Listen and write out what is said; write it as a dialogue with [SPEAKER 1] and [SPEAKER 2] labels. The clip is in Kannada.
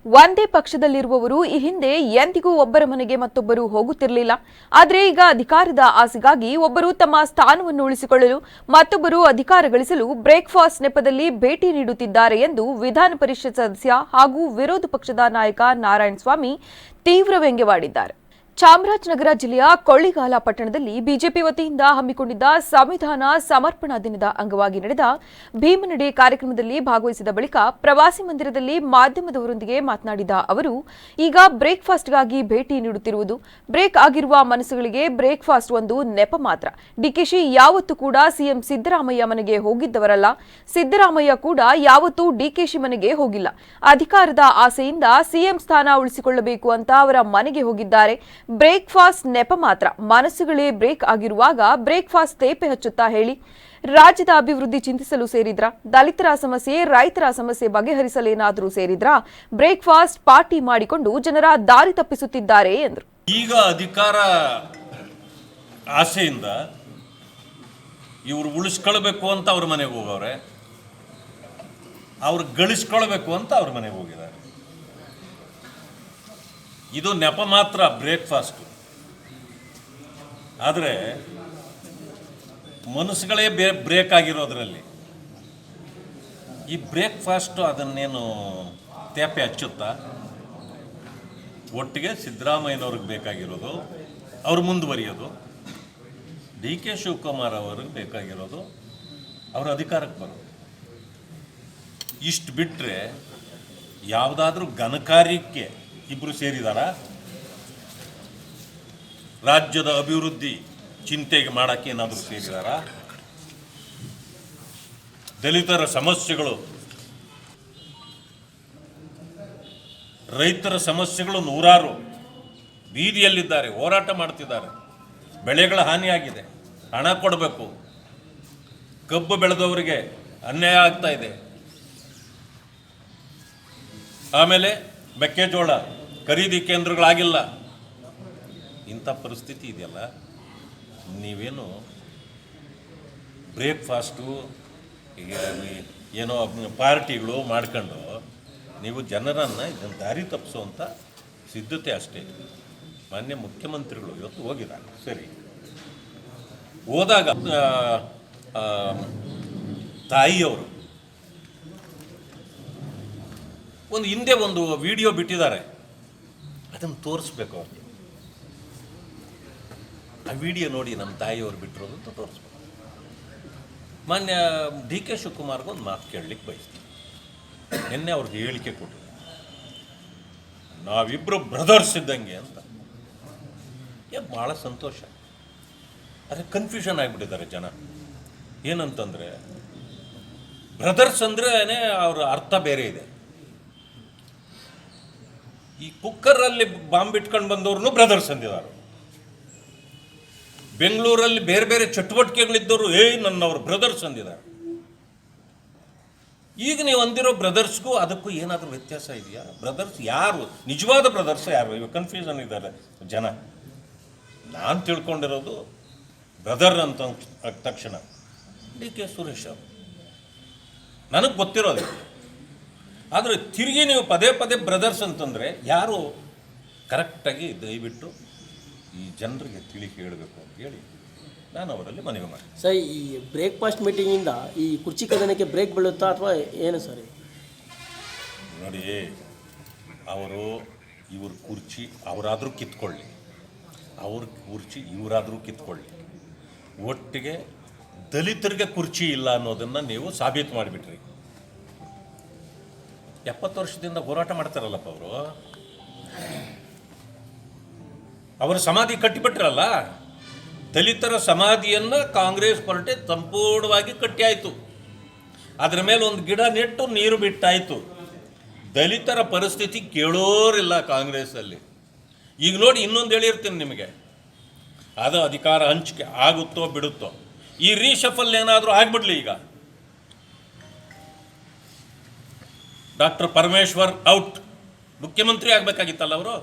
[SPEAKER 1] ಒಂದೇ ಪಕ್ಷದಲ್ಲಿರುವವರು ಈ ಹಿಂದೆ ಎಂದಿಗೂ ಒಬ್ಬರ ಮನೆಗೆ ಮತ್ತೊಬ್ಬರು ಹೋಗುತ್ತಿರಲಿಲ್ಲ. ಆದರೆ ಈಗ ಅಧಿಕಾರದ ಆಸೆಗಾಗಿ ಒಬ್ಬರು ತಮ್ಮ ಸ್ಥಾನವನ್ನು ಉಳಿಸಿಕೊಳ್ಳಲು ಮತ್ತೊಬ್ಬರು ಅಧಿಕಾರ ಗಳಿಸಲು ಬ್ರೇಕ್ಫಾಸ್ಟ್ ನೆಪದಲ್ಲಿ ಭೇಟಿ ನೀಡುತ್ತಿದ್ದಾರೆ ಎಂದು ವಿಧಾನ ಪರಿಷತ್ ಸದಸ್ಯ ಹಾಗೂ ವಿರೋಧ ಪಕ್ಷದ ನಾಯಕ ನಾರಾಯಣಸ್ವಾಮಿ ತೀವ್ರ ವ್ಯಂಗ್ಯವಾಡಿದ್ದಾರೆ. ಚಾಮರಾಜನಗರ ಜಿಲ್ಲೆಯ ಕೊಳ್ಳಿಗಾಲ ಪಟ್ಟಣದಲ್ಲಿ ಬಿಜೆಪಿ ವತಿಯಿಂದ ಹಮ್ಮಿಕೊಂಡಿದ್ದ ಸಂವಿಧಾನ ಸಮರ್ಪಣಾ ದಿನದ ಅಂಗವಾಗಿ ನಡೆದ ಭೀಮನಡಿ ಕಾರ್ಯಕ್ರಮದಲ್ಲಿ ಭಾಗವಹಿಸಿದ ಬಳಿಕ ಪ್ರವಾಸಿ ಮಂದಿರದಲ್ಲಿ ಮಾಧ್ಯಮದವರೊಂದಿಗೆ ಮಾತನಾಡಿದ ಅವರು, ಈಗ ಬ್ರೇಕ್ಫಾಸ್ಟ್ಗಾಗಿ ಭೇಟಿ ನೀಡುತ್ತಿರುವುದು ಬ್ರೇಕ್ ಆಗಿರುವ ಮನಸ್ಸುಗಳಿಗೆ ಬ್ರೇಕ್ಫಾಸ್ಟ್ ಒಂದು ನೆಪ ಮಾತ್ರ. ಡಿಕೆಶಿ ಯಾವತ್ತೂ ಕೂಡ ಸಿಎಂ ಸಿದ್ದರಾಮಯ್ಯ ಮನೆಗೆ ಹೋಗಿದ್ದವರಲ್ಲ. ಸಿದ್ದರಾಮಯ್ಯ ಕೂಡ ಯಾವತ್ತೂ ಡಿಕೆಶಿ ಮನೆಗೆ ಹೋಗಿಲ್ಲ. ಅಧಿಕಾರದ ಆಸೆಯಿಂದ ಸಿಎಂ ಸ್ಥಾನ ಉಳಿಸಿಕೊಳ್ಳಬೇಕು ಅಂತ ಅವರ ಮನೆಗೆ ಹೋಗಿದ್ದಾರೆ. ಬ್ರೇಕ್ಫಾಸ್ಟ್ ನೆಪ ಮಾತ್ರ. ಮನಸ್ಸುಗಳೇ ಬ್ರೇಕ್ ಆಗಿರುವಾಗ ಬ್ರೇಕ್ಫಾಸ್ಟ್ ತೇಪೆ ಹಚ್ಚುತ್ತಾ ಹೇಳಿ. ರಾಜ್ಯದ ಅಭಿವೃದ್ಧಿ ಚಿಂತಿಸಲು ಸೇರಿದ್ರಾ? ದಲಿತರ ಸಮಸ್ಯೆ, ರೈತರ ಸಮಸ್ಯೆ ಬಗೆಹರಿಸಲೇನಾದರೂ ಸೇರಿದ್ರಾ? ಬ್ರೇಕ್ಫಾಸ್ಟ್ ಪಾರ್ಟಿ ಮಾಡಿಕೊಂಡು ಜನರ ದಾರಿ ತಪ್ಪಿಸುತ್ತಿದ್ದಾರೆ ಎಂದರು.
[SPEAKER 2] ಈಗ ಅಧಿಕಾರ ಆಸೆಯಿಂದ ಇವರು ಉಳಿಸ್ಕೊಳ್ಬೇಕು ಅಂತ ಅವ್ರ ಮನೆಗೆ ಹೋಗವ್ರೆ, ಅವ್ರು ಗಳಿಸ್ಕೊಳ್ಬೇಕು ಅಂತ ಅವ್ರ ಮನೆಗೆ ಹೋಗಿದ್ದಾರೆ. ಇದು ನೆಪ ಮಾತ್ರ ಬ್ರೇಕ್ಫಾಸ್ಟ್. ಆದರೆ ಮನಸ್ಸುಗಳೇ ಬ್ರೇಕ್ ಆಗಿರೋದ್ರಲ್ಲಿ ಈ ಬ್ರೇಕ್ಫಾಸ್ಟು ಅದನ್ನೇನು ತೇಪೆ ಹಚ್ಚುತ್ತಾ? ಒಟ್ಟಿಗೆ ಸಿದ್ದರಾಮಯ್ಯನವ್ರಿಗೆ ಬೇಕಾಗಿರೋದು ಅವ್ರು ಮುಂದುವರಿಯೋದು, ಡಿ ಕೆ ಶಿವಕುಮಾರ್ ಅವ್ರಿಗೆ ಬೇಕಾಗಿರೋದು ಅವ್ರ ಅಧಿಕಾರಕ್ಕೆ ಬರೋದು. ಇಷ್ಟು ಬಿಟ್ಟರೆ ಯಾವುದಾದ್ರೂ ಘನಕಾರ್ಯಕ್ಕೆ ಇಬ್ಬರು ಸೇರಿದಾರ? ರಾಜ್ಯದ ಅಭಿವೃದ್ಧಿ ಚಿಂತೆಗೆ ಮಾಡೋಕ್ಕೆ ಏನಾದರೂ ಸೇರಿದಾರ? ದಲಿತರ ಸಮಸ್ಯೆಗಳು, ರೈತರ ಸಮಸ್ಯೆಗಳು ನೂರಾರು ಬೀದಿಯಲ್ಲಿದ್ದಾರೆ, ಹೋರಾಟ ಮಾಡ್ತಿದ್ದಾರೆ. ಬೆಳೆಗಳ ಹಾನಿಯಾಗಿದೆ, ಹಣ ಕೊಡಬೇಕು. ಕಬ್ಬು ಬೆಳೆದವರಿಗೆ ಅನ್ಯಾಯ ಆಗ್ತಾ ಇದೆ. ಆಮೇಲೆ ಮೆಕ್ಕೆಜೋಳ ಖರೀದಿ ಕೇಂದ್ರಗಳಾಗಿಲ್ಲ. ಇಂಥ ಪರಿಸ್ಥಿತಿ ಇದೆಯಲ್ಲ, ನೀವೇನು ಬ್ರೇಕ್ಫಾಸ್ಟು ಏನೋ ಪಾರ್ಟಿಗಳು ಮಾಡ್ಕೊಂಡು ನೀವು ಜನರನ್ನು ಇದನ್ನು ದಾರಿ ತಪ್ಪಿಸುವಂಥ ಸಿದ್ಧತೆ ಅಷ್ಟೇ. ಮಾನ್ಯ ಮುಖ್ಯಮಂತ್ರಿಗಳು ಇವತ್ತು ಹೋಗಿದ್ದಾರೆ, ಸರಿ. ಹೋದಾಗ ತಾಯಿಯವರು ಹಿಂದೆ ಒಂದು ವಿಡಿಯೋ ಬಿಟ್ಟಿದ್ದಾರೆ, ಅದನ್ನು ತೋರಿಸ್ಬೇಕು ಅವ್ರಿಗೆ. ಆ ವಿಡಿಯೋ ನೋಡಿ ನಮ್ಮ ತಾಯಿಯವರು ಬಿಟ್ಟಿರೋದು ಅಂತ ತೋರಿಸ್ಬೇಕು. ಮಾನ್ಯ ಡಿ ಕೆ ಶಿವಕುಮಾರ್ಗೆ ಒಂದು ಮಾತು ಕೇಳಲಿಕ್ಕೆ ಬಯಸ್ತೀನಿ. ನಿನ್ನೆ ಅವ್ರಿಗೆ ಹೇಳಿಕೆ ಕೊಟ್ಟಿದ್ದಾರೆ, ನಾವಿಬ್ಬರು ಬ್ರದರ್ಸ್ ಇದ್ದಂಗೆ ಅಂತ. ಭಾಳ ಸಂತೋಷ. ಆದರೆ ಕನ್ಫ್ಯೂಷನ್ ಆಗಿಬಿಟ್ಟಿದ್ದಾರೆ ಜನ. ಏನಂತಂದರೆ ಬ್ರದರ್ಸ್ ಅಂದ್ರೇ ಅವ್ರ ಅರ್ಥ ಬೇರೆ ಇದೆ. ಈ ಕುಕ್ಕರಲ್ಲಿ ಬಾಂಬ್ ಇಟ್ಕೊಂಡು ಬಂದವ್ರನ್ನೂ ಬ್ರದರ್ಸ್ ಅಂದಿದ್ದಾರೆ. ಬೆಂಗಳೂರಲ್ಲಿ ಬೇರೆ ಬೇರೆ ಚಟುವಟಿಕೆಗಳಿದ್ದವರು ನನ್ನವ್ರ ಬ್ರದರ್ಸ್ ಅಂದಿದ್ದಾರೆ. ಈಗ ನೀವು ಅಂದಿರೋ ಬ್ರದರ್ಸ್ಗೂ ಅದಕ್ಕೂ ಏನಾದರೂ ವ್ಯತ್ಯಾಸ ಇದೆಯಾ? ಬ್ರದರ್ಸ್ ಯಾರು? ನಿಜವಾದ ಬ್ರದರ್ಸ್ ಯಾರು? ಇವಾಗ ಕನ್ಫ್ಯೂಷನ್ ಇದ್ದಾರೆ ಜನ. ನಾನು ತಿಳ್ಕೊಂಡಿರೋದು ಬ್ರದರ್ ಅಂತ ತಕ್ಷಣ ಡಿ ಕೆ ಸುರೇಶ್ ಅವರು, ನನಗೆ ಗೊತ್ತಿರೋದು. ಆದರೆ ತಿರುಗಿ ನೀವು ಪದೇ ಪದೇ ಬ್ರದರ್ಸ್ ಅಂತಂದರೆ ಯಾರು ಕರೆಕ್ಟಾಗಿ ದಯವಿಟ್ಟು ಈ ಜನರಿಗೆ ತಿಳಿ ಹೇಳಬೇಕು ಅಂತ ಹೇಳಿ ನಾನು ಅವರಲ್ಲಿ ಮನವಿ ಮಾಡಿ.
[SPEAKER 3] ಸರ್, ಈ ಬ್ರೇಕ್ಫಾಸ್ಟ್ ಮೀಟಿಂಗಿಂದ ಈ ಕುರ್ಚಿ ಕದನಕ್ಕೆ ಬ್ರೇಕ್ ಬೀಳುತ್ತಾ ಅಥವಾ ಏನು ಸರ್?
[SPEAKER 2] ನೋಡಿ, ಇವ್ರ ಕುರ್ಚಿ ಅವರಾದರೂ ಕಿತ್ಕೊಳ್ಳಿ, ಅವ್ರ ಕುರ್ಚಿ ಇವರಾದರೂ ಕಿತ್ಕೊಳ್ಳಿ. ಒಟ್ಟಿಗೆ ದಲಿತರಿಗೆ ಕುರ್ಚಿ ಇಲ್ಲ ಅನ್ನೋದನ್ನು ನೀವು ಸಾಬೀತು ಮಾಡಿಬಿಟ್ರಿ. 70 ವರ್ಷದಿಂದ ಹೋರಾಟ ಮಾಡ್ತಾರಲ್ಲಪ್ಪ ಅವರು. ಅವರ ಸಮಾಧಿ ಕಟ್ಟಿಬಿಟ್ರಲ್ಲ, ದಲಿತರ ಸಮಾಧಿಯನ್ನು ಕಾಂಗ್ರೆಸ್ ಪಾರ್ಟಿ ಸಂಪೂರ್ಣವಾಗಿ ಕಟ್ಟಿ ಆಯಿತು. ಅದರ ಮೇಲೆ ಒಂದು ಗಿಡ ನೆಟ್ಟು ನೀರು ಬಿಟ್ಟಾಯಿತು. ದಲಿತರ ಪರಿಸ್ಥಿತಿ ಕೇಳೋರಿಲ್ಲ ಕಾಂಗ್ರೆಸ್ಸಲ್ಲಿ. ಈಗ ನೋಡಿ, ಇನ್ನೊಂದು ಹೇಳಿರ್ತೀನಿ ನಿಮಗೆ, ಅದು ಅಧಿಕಾರ ಹಂಚಿಕೆ ಆಗುತ್ತೋ ಬಿಡುತ್ತೋ. ಈ ರೀಶಫಲ್ ಏನಾದರೂ ಆಗಿಬಿಡ್ಲಿ. ಈಗ ಡಾಕ್ಟರ್ ಪರಮೇಶ್ವರ್ ಔಟ್, ಮುಖ್ಯಮಂತ್ರಿ ಆಗಬೇಕಾಗಿತ್ತಲ್ಲ ಅವರು.